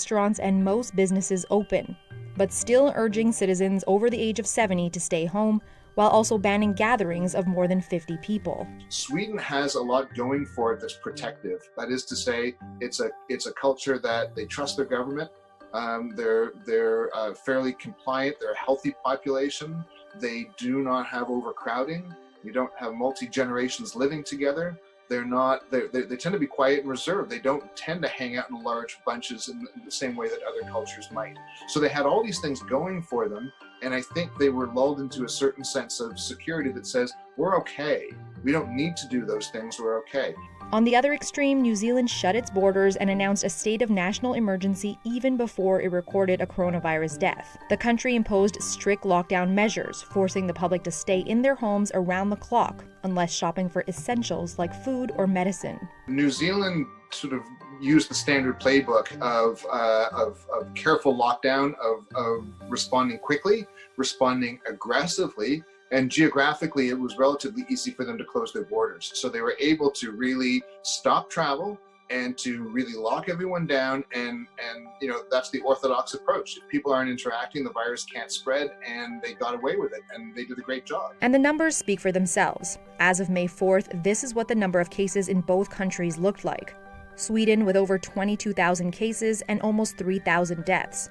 restaurants and most businesses open, but still urging citizens over the age of 70 to stay home, while also banning gatherings of more than 50 people. Sweden has a lot going for it that's protective. That is to say, it's a culture that they trust their government. They're fairly compliant. They're a healthy population. They do not have overcrowding. You don't have multi-generations living together. They tend to be quiet and reserved. They don't tend to hang out in large bunches in the same way that other cultures might. So they had all these things going for them, and I think they were lulled into a certain sense of security that says, we're okay. We don't need to do those things, we're okay. On the other extreme, New Zealand shut its borders and announced a state of national emergency even before it recorded a coronavirus death. The country imposed strict lockdown measures, forcing the public to stay in their homes around the clock, unless shopping for essentials like food or medicine. New Zealand sort of used the standard playbook of careful lockdown, of responding quickly, responding aggressively, and geographically, it was relatively easy for them to close their borders. So they were able to really stop travel and to really lock everyone down. And that's the orthodox approach. If people aren't interacting, the virus can't spread, and they got away with it, and they did a great job. And the numbers speak for themselves. As of May 4th, this is what the number of cases in both countries looked like. Sweden with over 22,000 cases and almost 3,000 deaths,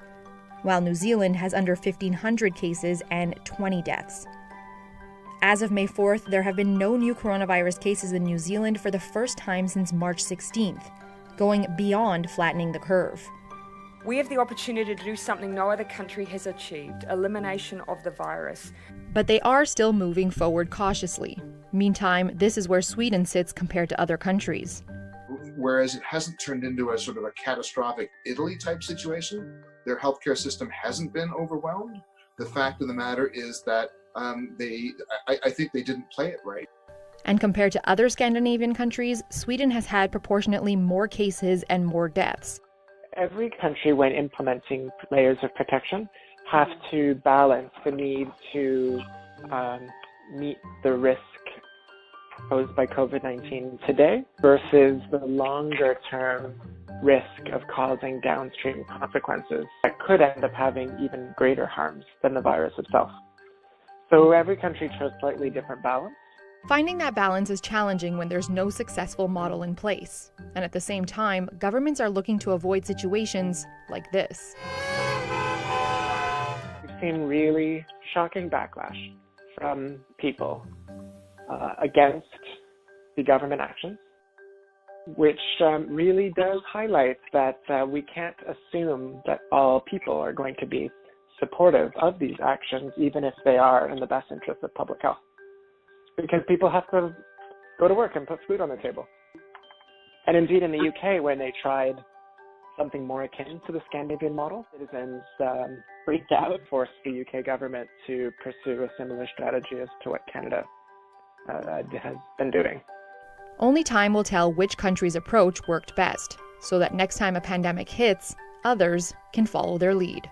while New Zealand has under 1,500 cases and 20 deaths. As of May 4th, there have been no new coronavirus cases in New Zealand for the first time since March 16th, going beyond flattening the curve. We have the opportunity to do something no other country has achieved, elimination of the virus. But they are still moving forward cautiously. Meantime, this is where Sweden sits compared to other countries. Whereas it hasn't turned into a sort of a catastrophic Italy-type situation, their healthcare system hasn't been overwhelmed. The fact of the matter is that I think they didn't play it right. And compared to other Scandinavian countries, Sweden has had proportionately more cases and more deaths. Every country, when implementing layers of protection, have to balance the need to meet the risk posed by COVID-19 today versus the longer-term risk of causing downstream consequences that could end up having even greater harms than the virus itself. So every country chose slightly different balance. Finding that balance is challenging when there's no successful model in place. And at the same time, governments are looking to avoid situations like this. We've seen really shocking backlash from people against the government actions, which really does highlight that we can't assume that all people are going to be supportive of these actions, even if they are in the best interest of public health. Because people have to go to work and put food on the table. And indeed in the UK, when they tried something more akin to the Scandinavian model, citizens freaked out, forced the UK government to pursue a similar strategy as to what Canada has been doing. Only time will tell which country's approach worked best, so that next time a pandemic hits, others can follow their lead.